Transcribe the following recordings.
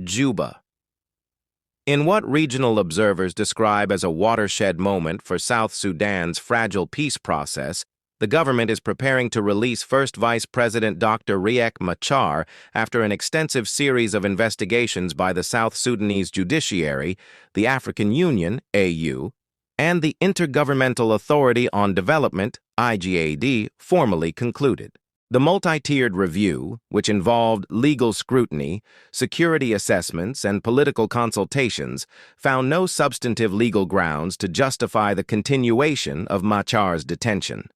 Juba. In what regional observers describe as a watershed moment for South Sudan's fragile peace process, the government is preparing to release First Vice President Dr. Riek Machar after an extensive series of investigations by the South Sudanese Judiciary, the African Union, AU, and the Intergovernmental Authority on Development, Igad, formally concluded. The multi-tiered review, which involved legal scrutiny, security assessments, and political consultations, found no substantive legal grounds to justify the continuation of Machar's detention.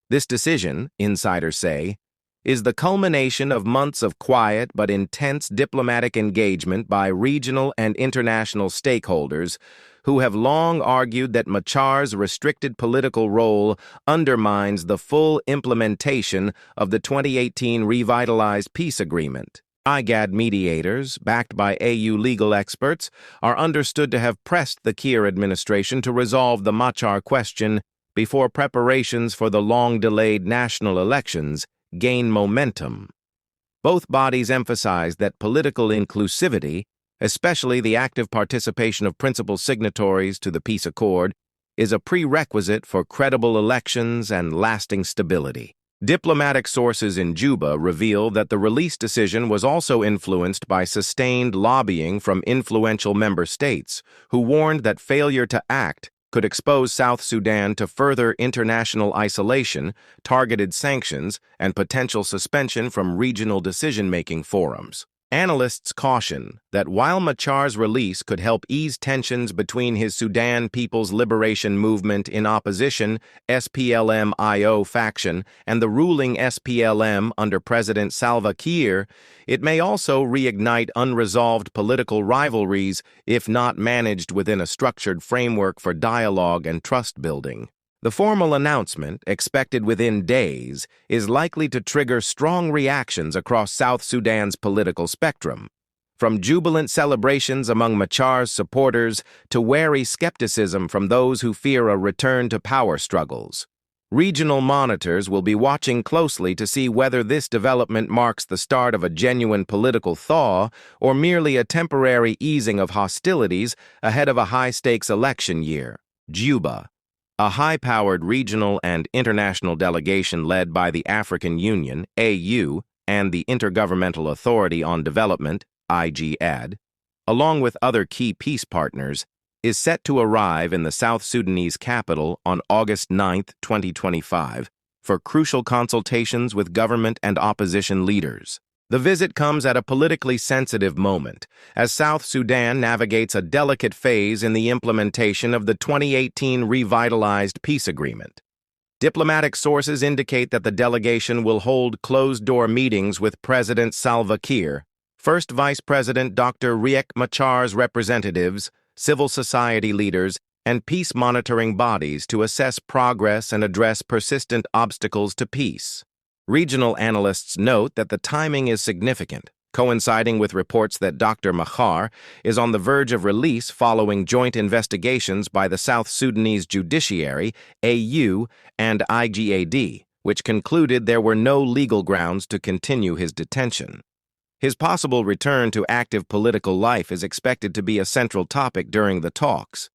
This decision, insiders say, is the culmination of months of quiet but intense diplomatic engagement by regional and international stakeholders who have long argued that Machar's restricted political role undermines the full implementation of the 2018 revitalized peace agreement. Igad mediators, backed by AU legal experts, are understood to have pressed the Kiir administration to resolve the Machar question before preparations for the long-delayed national elections gain momentum. Both bodies emphasize that political inclusivity, especially the active participation of principal signatories to the peace accord, is a prerequisite for credible elections and lasting stability. Diplomatic sources in Juba reveal that the release decision was also influenced by sustained lobbying from influential member states, who warned that failure to act could expose South Sudan to further international isolation, targeted sanctions, and potential suspension from regional decision-making forums. Analysts caution that while Machar's release could help ease tensions between his Sudan People's Liberation Movement in opposition, SPLM-IO faction, and the ruling SPLM under President Salva Kiir, it may also reignite unresolved political rivalries if not managed within a structured framework for dialogue and trust building. The formal announcement, expected within days, is likely to trigger strong reactions across South Sudan's political spectrum, from jubilant celebrations among Machar's supporters to wary skepticism from those who fear a return to power struggles. Regional monitors will be watching closely to see whether this development marks the start of a genuine political thaw or merely a temporary easing of hostilities ahead of a high-stakes election year. Juba. A high-powered regional and international delegation led by the African Union, AU, and the Intergovernmental Authority on Development, Igad, along with other key peace partners, is set to arrive in the South Sudanese capital on August 9, 2025, for crucial consultations with government and opposition leaders. The visit comes at a politically sensitive moment, as South Sudan navigates a delicate phase in the implementation of the 2018 revitalized peace agreement. Diplomatic sources indicate that the delegation will hold closed-door meetings with President Salva Kiir, First Vice President Dr. Riek Machar's representatives, civil society leaders, and peace monitoring bodies to assess progress and address persistent obstacles to peace. Regional analysts note that the timing is significant, coinciding with reports that Dr. Machar is on the verge of release following joint investigations by the South Sudanese Judiciary, AU, and Igad, which concluded there were no legal grounds to continue his detention. His possible return to active political life is expected to be a central topic during the talks.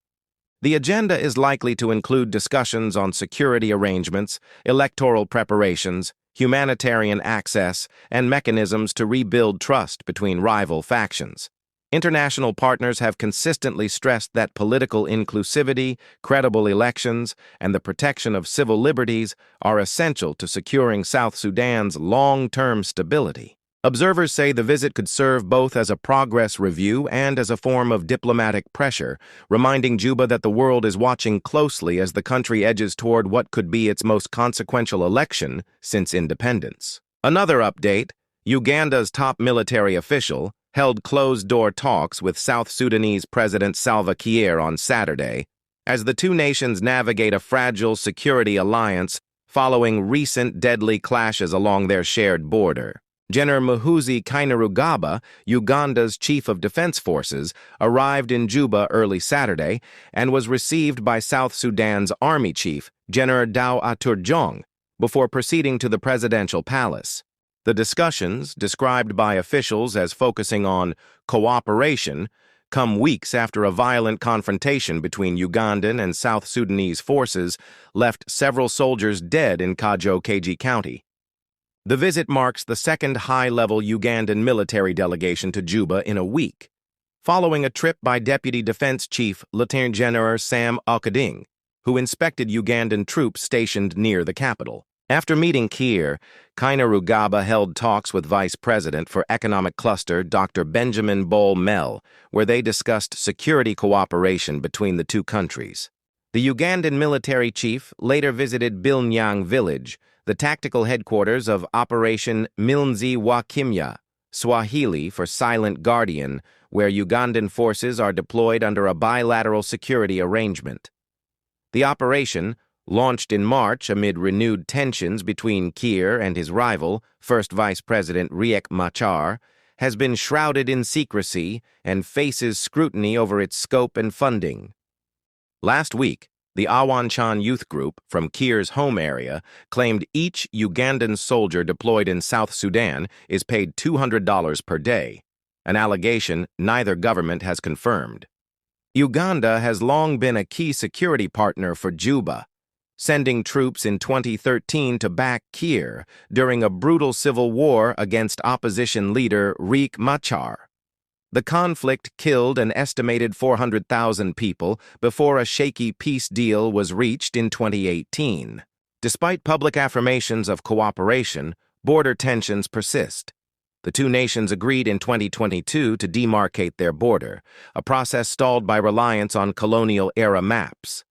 The agenda is likely to include discussions on security arrangements, electoral preparations, humanitarian access, and mechanisms to rebuild trust between rival factions. International partners have consistently stressed that political inclusivity, credible elections, and the protection of civil liberties are essential to securing South Sudan's long-term stability. Observers say the visit could serve both as a progress review and as a form of diplomatic pressure, reminding Juba that the world is watching closely as the country edges toward what could be its most consequential election since independence. Another update: Uganda's top military official held closed-door talks with South Sudanese President Salva Kiir on Saturday, as the two nations navigate a fragile security alliance following recent deadly clashes along their shared border. General Muhoozi Kainerugaba, Uganda's chief of defense forces, arrived in Juba early Saturday and was received by South Sudan's army chief, General Dao Aturjong, before proceeding to the presidential palace. The discussions, described by officials as focusing on cooperation, come weeks after a violent confrontation between Ugandan and South Sudanese forces left several soldiers dead in Kajoki County. The visit marks the second high-level Ugandan military delegation to Juba in a week, following a trip by Deputy Defense Chief Lieutenant General Sam Okading, who inspected Ugandan troops stationed near the capital. After meeting Kiir, Kainerugaba held talks with Vice President for Economic Cluster Dr. Benjamin Bol Mel, where they discussed security cooperation between the two countries. The Ugandan military chief later visited Bilnyang village, the tactical headquarters of Operation Milnzi wa Kimya, Swahili for Silent Guardian, where Ugandan forces are deployed under a bilateral security arrangement. The operation, launched in March amid renewed tensions between Kiir and his rival, First Vice President Riek Machar, has been shrouded in secrecy and faces scrutiny over its scope and funding. Last week, the Awanchan Youth Group from Kiir's home area claimed each Ugandan soldier deployed in South Sudan is paid $200 per day, an allegation neither government has confirmed. Uganda has long been a key security partner for Juba, sending troops in 2013 to back Kiir during a brutal civil war against opposition leader Riek Machar. The conflict killed an estimated 400,000 people before a shaky peace deal was reached in 2018. Despite public affirmations of cooperation, border tensions persist. The two nations agreed in 2022 to demarcate their border, a process stalled by reliance on colonial-era maps.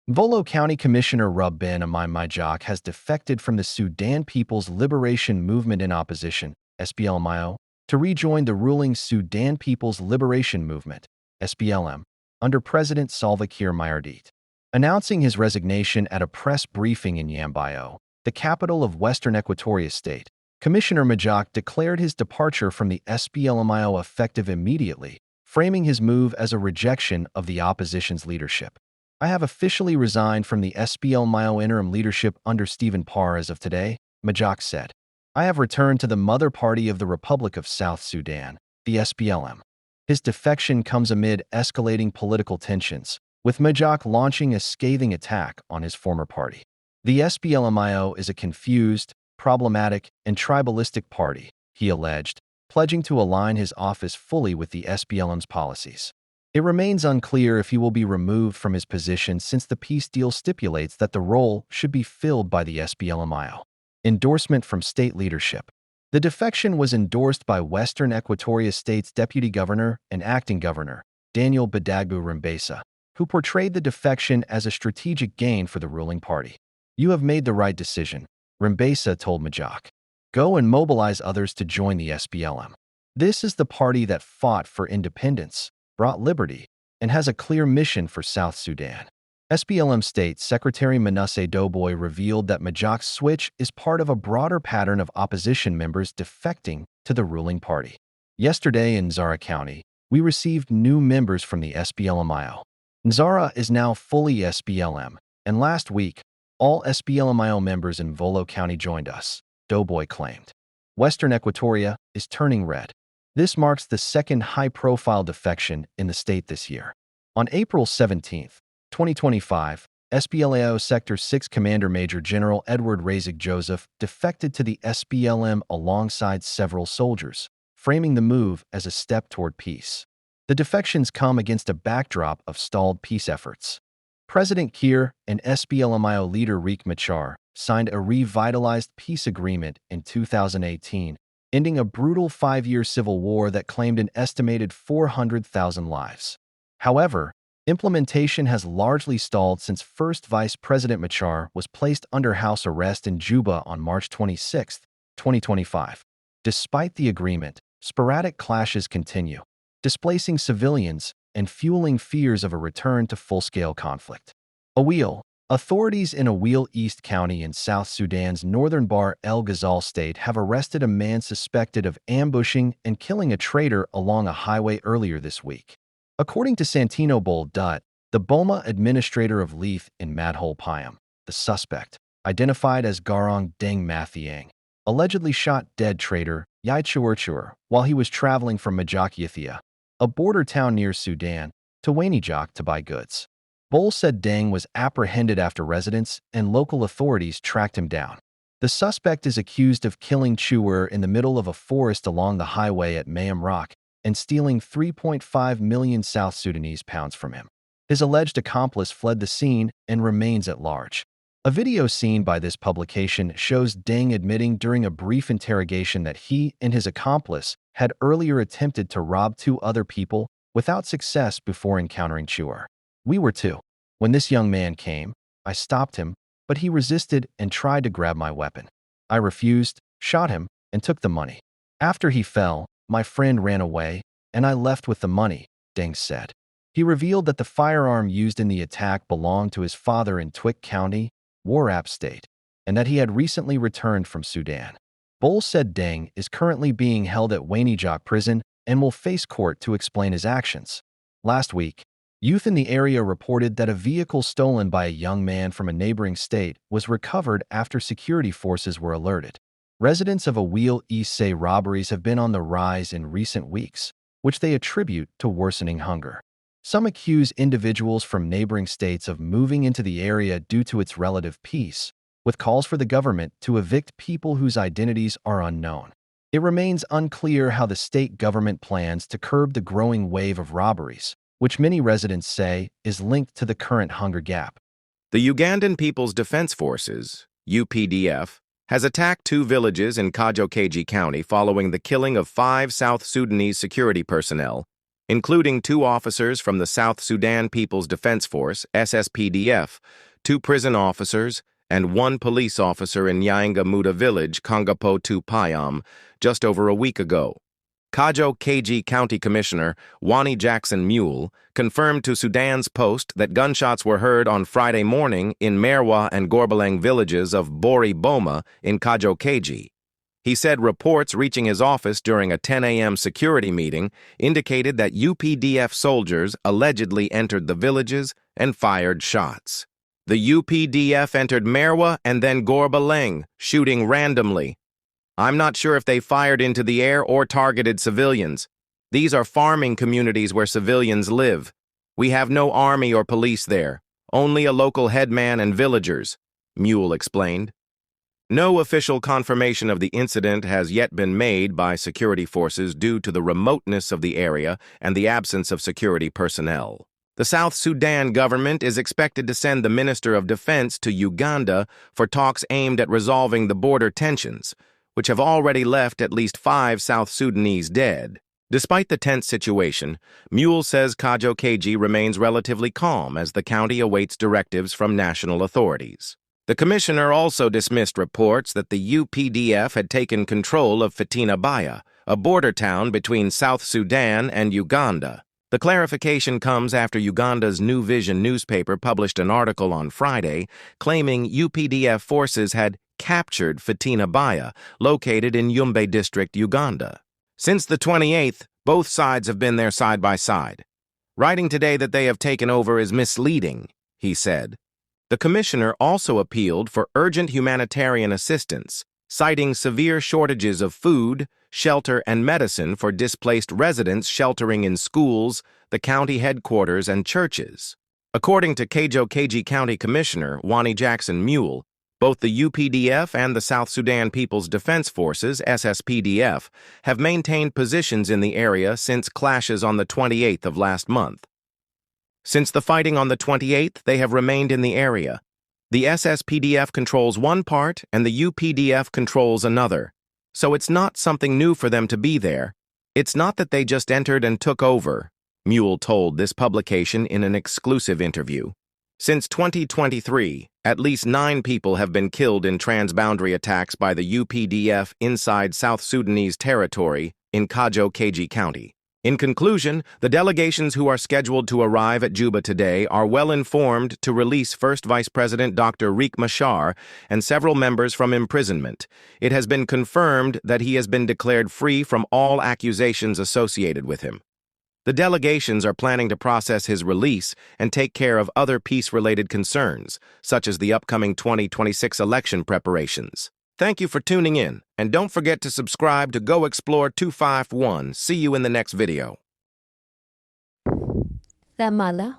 Volo County Commissioner Ruben Amai Majok has defected from the Sudan People's Liberation Movement in opposition, SPLMIO, to rejoin the ruling Sudan People's Liberation Movement, SPLM, under President Salva Kiir Mayardit. Announcing his resignation at a press briefing in Yambayo, the capital of Western Equatoria State, Commissioner Majok declared his departure from the SPLMIO effective immediately, framing his move as a rejection of the opposition's leadership. I have officially resigned from the SPLMIO interim leadership under Stephen Parr as of today, Majok said. I have returned to the mother party of the Republic of South Sudan, the SPLM. His defection comes amid escalating political tensions, with Majok launching a scathing attack on his former party. The SPLMIO is a confused, problematic, and tribalistic party, he alleged, pledging to align his office fully with the SPLM's policies. It remains unclear if he will be removed from his position since the peace deal stipulates that the role should be filled by the SPLMIO. Endorsement from state leadership. The defection was endorsed by Western Equatoria State's Deputy Governor and Acting Governor, Daniel Badagbu Rembesa, who portrayed the defection as a strategic gain for the ruling party. You have made the right decision, Rembesa told Majok. Go and mobilize others to join the SPLM. This is the party that fought for independence, brought liberty, and has a clear mission for South Sudan. SPLM State Secretary Manasseh Doughboy revealed that Majok's switch is part of a broader pattern of opposition members defecting to the ruling party. Yesterday in Nzara County, we received new members from the SPLMIO. Nzara is now fully SPLM, and last week, all SPLMIO members in Volo County joined us, Doughboy claimed. Western Equatoria is turning red. This marks the second high-profile defection in the state this year. On April 17, 2025, SPLAO Sector 6 Commander Major General Edward Razig Joseph defected to the SPLM alongside several soldiers, framing the move as a step toward peace. The defections come against a backdrop of stalled peace efforts. President Kiir and SPLMIO leader Riek Machar signed a revitalized peace agreement in 2018, ending a brutal 5-year civil war that claimed an estimated 400,000 lives. However, implementation has largely stalled since First Vice President Machar was placed under house arrest in Juba on March 26, 2025. Despite the agreement, sporadic clashes continue, displacing civilians and fueling fears of a return to full-scale conflict. Authorities in Awil East County in South Sudan's northern Bahr el Ghazal state have arrested a man suspected of ambushing and killing a trader along a highway earlier this week. According to Santino Boldut, the Boma administrator of Leith in Madhol Payam, the suspect, identified as Garong Deng Mathiang, allegedly shot dead traitor Yichurchur while he was traveling from Majakiathia, a border town near Sudan, to Wanijok to buy goods. Bol said Deng was apprehended after residents and local authorities tracked him down. The suspect is accused of killing Chur in the middle of a forest along the highway at Mayam Rock and stealing 3.5 million South Sudanese pounds from him. His alleged accomplice fled the scene and remains at large. A video seen by this publication shows Deng admitting during a brief interrogation that he and his accomplice had earlier attempted to rob two other people without success before encountering Chur. "We were two. When this young man came, I stopped him, but he resisted and tried to grab my weapon. I refused, shot him, and took the money. After he fell, my friend ran away, and I left with the money," Deng said. He revealed that the firearm used in the attack belonged to his father in Twik County, Warrap State, and that he had recently returned from Sudan. Bol said Deng is currently being held at Wanijok prison and will face court to explain his actions. Last week, youth in the area reported that a vehicle stolen by a young man from a neighboring state was recovered after security forces were alerted. Residents of Awil East say robberies have been on the rise in recent weeks, which they attribute to worsening hunger. Some accuse individuals from neighboring states of moving into the area due to its relative peace, with calls for the government to evict people whose identities are unknown. It remains unclear how the state government plans to curb the growing wave of robberies, which many residents say is linked to the current hunger gap. The Ugandan People's Defense Forces, UPDF, has attacked two villages in Kajoki County following the killing of 5 South Sudanese security personnel, including 2 officers from the South Sudan People's Defense Force, SSPDF, 2 prison officers, and 1 police officer in Nyainga Muda village, Kongapo Payam, just over a week ago. Kajoki County Commissioner Wani Jackson Mule confirmed to Sudan's Post that gunshots were heard on Friday morning in Merwa and Gorbaleng villages of Bori Boma in Kajoki. He said reports reaching his office during a 10 a.m. security meeting indicated that UPDF soldiers allegedly entered the villages and fired shots. The UPDF entered Merwa and then Gorbaleng, shooting randomly. "I'm not sure if they fired into the air or targeted civilians. These are farming communities where civilians live. We have no army or police there, only a local headman and villagers," Mule explained. No official confirmation of the incident has yet been made by security forces due to the remoteness of the area and the absence of security personnel. The South Sudan government is expected to send the Minister of Defense to Uganda for talks aimed at resolving the border tensions, which have already left at least 5 South Sudanese dead. Despite the tense situation, Mule says Kajoki remains relatively calm as the county awaits directives from national authorities. The commissioner also dismissed reports that the UPDF had taken control of Fitina Baya, a border town between South Sudan and Uganda. The clarification comes after Uganda's New Vision newspaper published an article on Friday claiming UPDF forces had captured Fitina Baya, located in Yumbe District, Uganda. Since the 28th, both sides have been there side by side. "Writing today that they have taken over is misleading," he said. The commissioner also appealed for urgent humanitarian assistance, citing severe shortages of food, shelter, and medicine for displaced residents sheltering in schools, the county headquarters, and churches. According to Kajoki County Commissioner Wani Jackson Mule, both the UPDF and the South Sudan People's Defense Forces, SSPDF, have maintained positions in the area since clashes on the 28th of last month. Since the fighting on the 28th, they have remained in the area. The SSPDF controls one part and the UPDF controls another. So it's not something new for them to be there. It's not that they just entered and took over, Mule told this publication in an exclusive interview. Since 2023, at least 9 people have been killed in transboundary attacks by the UPDF inside South Sudanese territory in Kajoki County. In conclusion, the delegations who are scheduled to arrive at Juba today are well informed to release First Vice President Dr. Riek Machar and several members from imprisonment. It has been confirmed that he has been declared free from all accusations associated with him. The delegations are planning to process his release and take care of other peace-related concerns, such as the upcoming 2026 election preparations. Thank you for tuning in, and don't forget to subscribe to Go Explore 251. See you in the next video. La malo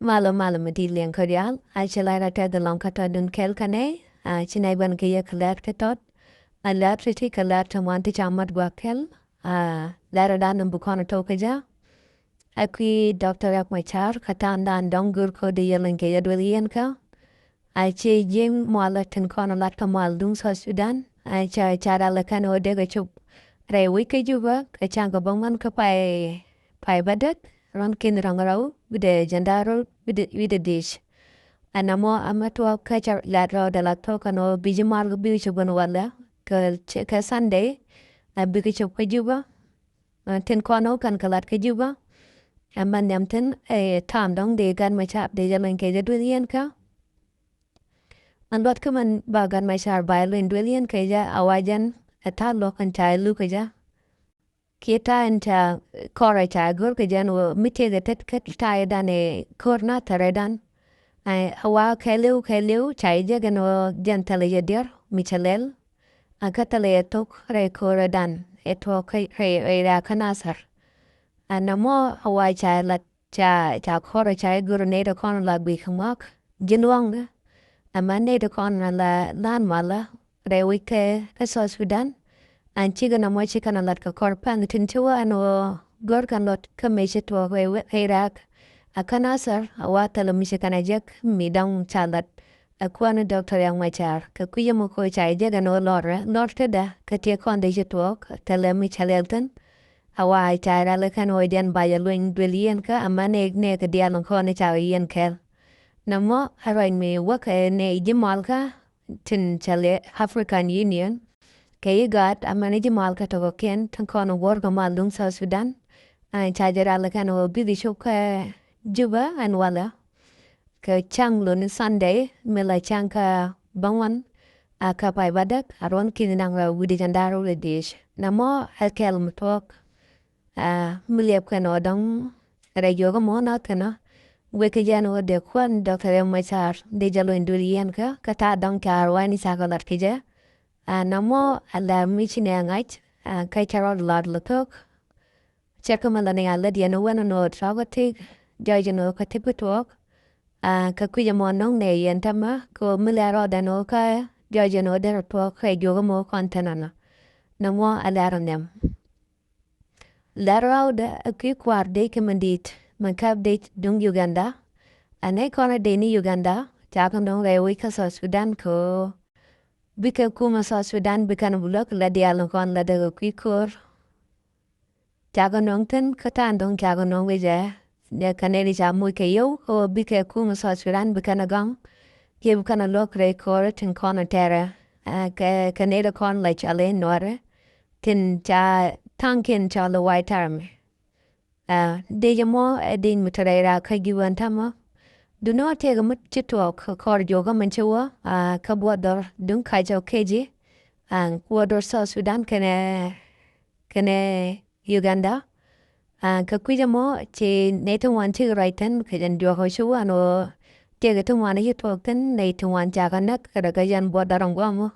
madi liang kodial, I shall I the long kata dun kel cane, I chinay ban kaya kalat katot, I lat riti kalat to want to chamat guakel, lara dan bukana tokaja. Aki Dr. Riek Machar katan dan dongur ko de yelling kaya dwelian ka. I che jim mwala tin kono lat kamal dung South Sudan, I cha chara lakan o dega chup. Re wiki juba, kachanga bongman ka pai badat. Ron kin rangarau bide jandaro bide dish anamo amatua kacha ladro de la tokano bijimar bichu wala ka Sunday a bikichu kajuba tin kono kan kalat kajuba amman yamten tam dong de gan ma chap de jalan ke jadwilian ka an wat kaman bagan ma char bailin dwilian ke ja awajan ata lokan chai lukaja kita enta kora cha gur ke janu mite de tet ket ta dane korna taredan ai hawa kelu chai je gano jantale yedir michelel akatale tok re koradan eto kai ra kanasar anamo hawa cha la cha kora cha gur ne de kon la bi khmak jinwang amane de kon la lan mala re wike ka South Sudan an chiga na mo chika na lat ka korpan tin chua ano gor kan lot ka me chitwa we rak akanasar awata lo mi chika na jek mi dang chalat akwana Dr. Riek Machar ka kuya mo ko chai je no lor teda ka tie kon de chitwa tele mi chalelten awa chai ra le kan oiden ba ya luin dwelien ka amane ne ka dia lon kon cha yen kel namo haroin mi waka ne jimal ka tin chale African Union kay Igad amane jimal ka to ken tan kono worga malung South Sudan ay chajara la kano bidi shoka juba and wala ka changlo ni Sunday mila changka bangwan ka pai badak aron kinang ra wudi jandaro le dish namo alkel mutok miliep kano dong re yoga mo na kana weke jano de kwan Dr. Riek Machar de jalo indurian ka kata dong ka arwani sakalat kije namo ala michine ngait kai charol lad latok chekamala ne ala dia no wana no travatik jojo no katiputok ka kuya mo nong ne yentama ko milaro dano ka jojo no der tok kai jogo mo kontanana namo ala ronem larao da ki kwar de kemandit man kap de dung Uganda ane kona de ni Uganda takon dong rewi ka South Sudan ko bika kuma South Sudan bika na bulok la dialon kon la dago kikor jago nongten katan dong jago nong weja ne kaneli ja muy ke yo o bika kuma South Sudan bika na gang ke bika na lok re kor tin kona terra ka kanela kon la chale nore tin cha tankin cha lo white army de jamo edin mutarera ka giwan tama do not take a much talk kor yoga manchawa kabwador dun Kajoki and Wador South Sudan kene Uganda ka kuja mo che neto wan chi raiten kajan dio ho shu ano tege to wan hi talk ten neto wan jaga nak kada kajan bodarang wamo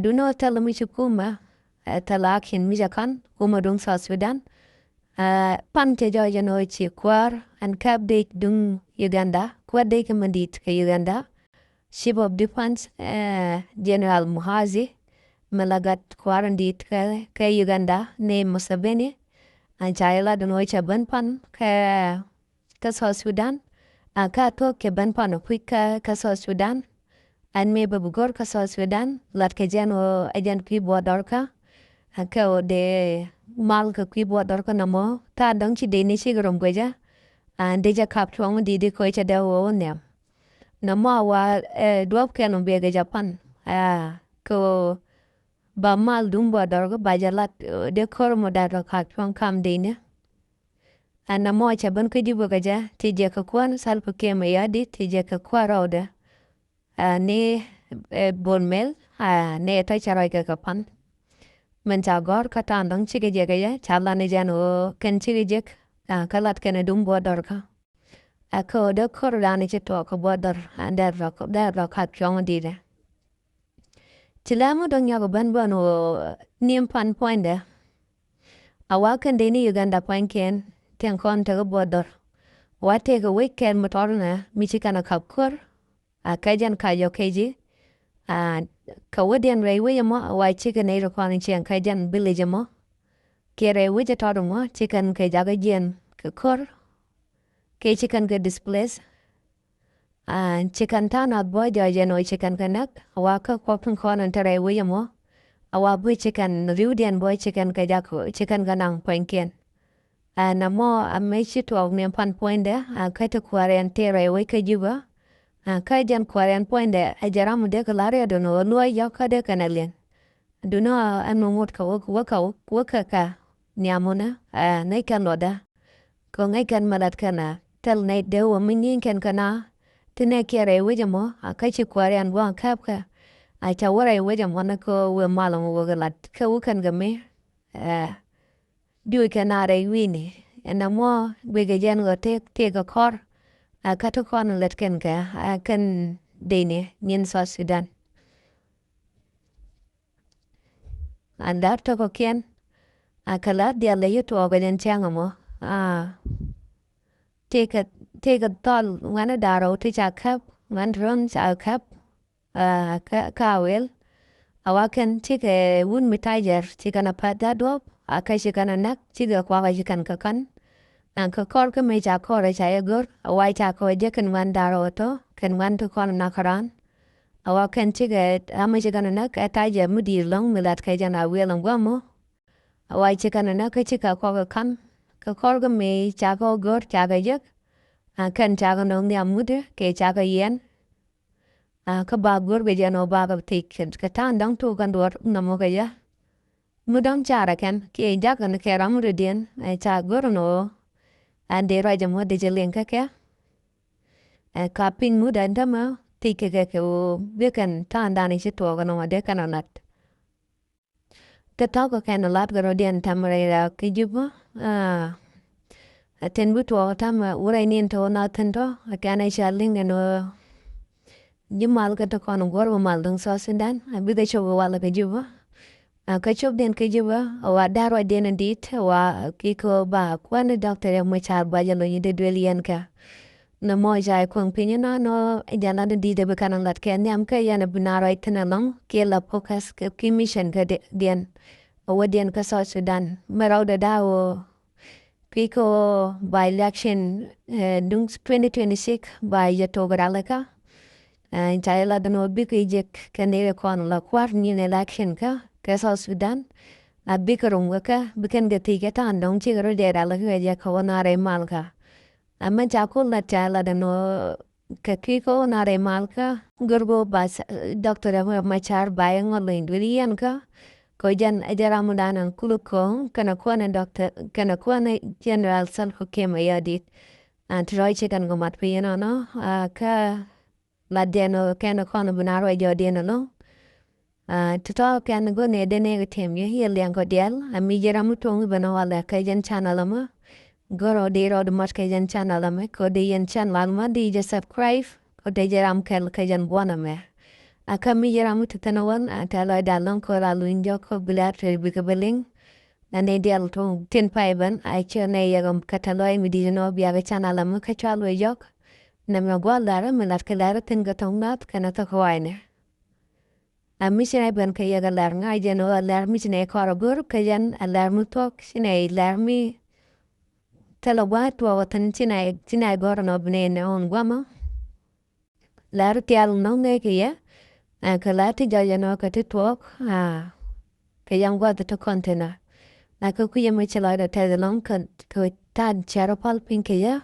do not tell me chukuma talakin mijakan kuma dun South Sudan pan te joja no chi kwar and cap date dung Uganda kwar de kamandit ka Uganda Chief of Defense General Muhazi malagat quarandit ka Uganda ne Museveni an chaila do no cha ban ka South Sudan ka to ke ban pan ka South Sudan an me babugor ka South Sudan lat ke jano ajan ki bodor ka de mal ka ki bodor ka namo ta dang chi de ni chi grom gweja an deja kap tuang di ko cha da wo ne namo wa dwap ke no be ga Japan ko ba mal dum bodor ga bajalat de kor mo da kap tuang kam de ne an namo cha ban ko di bo ga ja ti je ka kwan sal ko ke me yadi ti je ka kwaro da ne bonmel ne ta cha ra ka pan man cha gor ka tan dang chi ge je ga ya cha la ne jan o ken chi ge kalat ken dum bodor ka ko de kor da ne chi to ko bodor and da ka chong di de Chilamu dong yago ban bano niem pan poinde. Awaken deni Uganda poinken ten kon tego bodor. Wate go weekend motorna michikana kapkur. Kajan Kajoki. Kawadian railway mo wai chicken ero kon chiang kajan village mo. Kere wija todo mo chicken kajaga jen kakor. Ke chicken get displaced. Chicken town out boy jano chicken kanak. Waka kopun kon and railway mo. Awabu chicken rudian boy chicken kajako chicken ganang poinken. Namo a mechi to ognian pan point there. Kaito kwarian tere wake juba. Kajan kwarian point there. Ajaramu deka laria dono lua yaka de kanalian. Duno anu mut ka waka ka nyamuna. Naikan loda. Ko ngaikan malat kana. Tel nait dewa mingin kan kana. Tine kere wijamo. Kaichi kwarian buang kapka. Acha warai wajam wana ko we malam wagalat. Ka wukan game. Dui kanare wini. Na mo wege jan go take a car. Kato kon let ken ka. Kan dene nyen South Sudan. And that toko ken. Kalat dia le yutu ogajan changa mo. Take a tall wana daro ticha kap. Wan runs a kap. Kawel. Awaken chike wun mitajer chikana pada dop. Chikana nak chiga kwa chikan kakan. Kakor ka me chakore chaya gur. Awai chako jekan wan daro to. Kan wan to kon nakaran. Awaken chike ama chikana nak ataja mudi long milat kajana wilang wamo. Awai chikana nak chika kwa kakan. Kakor ka me chako gur chaka jek. Kan chaka nong niya mude ke chaka yen. Kabagur bejano baga tik katan dang tu kan duar namo kaya. Mudang cara kan ki jagan ke ramudin cha gurno ande raja mo de jelen ka kya. Kapin muda ndama tik ke o bekan tan dani chito gano de kananat. Katako kan lat garo den tamara ke juba. Ten buto tama urai ninto na tento akana shaling no Jumal kata kono gorwa mal dong South Sudan. Bida chogo wala ke juba. Kachop den ke juba. Wa darwa den dit. Wa kiko ba kwana doctor ya Machar baja lo yide dwelian ka. Na mo jay kong pinya no jana den dit bekanang lat ke nyam ka yana binaro itena long. Ke la pokas ke mission ka den. Wa den ka South Sudan. Marau da dawo. Kiko by election dung 2026 by Yatogaralaka. Chayla dano biki jek kanere kon la kwar nyin election ka South Sudan. Bikarum waka biken gati ketan dong chigaro dera la kweja kawanare malka. Chakul la chayla dano kakiko nare malka. Gurgo bas Dr. Machar bayang olin dwilian ka. Kojan ajaramudan kuluko kana kwana doctor kana kwana general salko kema yadit. Troy chikan gomat piyano no. La deno kena kono bunaro jo deno lo. Tuto kena go ne dene tem ye liang ko dial. Ami jera mutung bano wala kajan channel ama. Goro dero de mat kajan channel ama. Ko de yen channel ama di je subscribe. Ko de jeram kel kajan buona me. Kami jera mututanawan. Talo dalong ko la luinjo ko bilat bika beling. Nane dial to tin paiban. Aicho ne yagom kataloy mi di no biaga channel ama kachalo yok. Nama gua lara melat ke lara tinga tongnat kana to kawaine. Misine ban ke yaga lar ngai jeno lar misine karagur kajan lar mutok sine lar mi talawa to watan tinai gorno bne ne on guama. Lar tial no ne ke ya. Kalati jajano ka titok ke yang gua to container. Ko kuya michala da tedalong ko tad charapal pinke ya.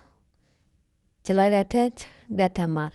Chalaira tet, gatamal.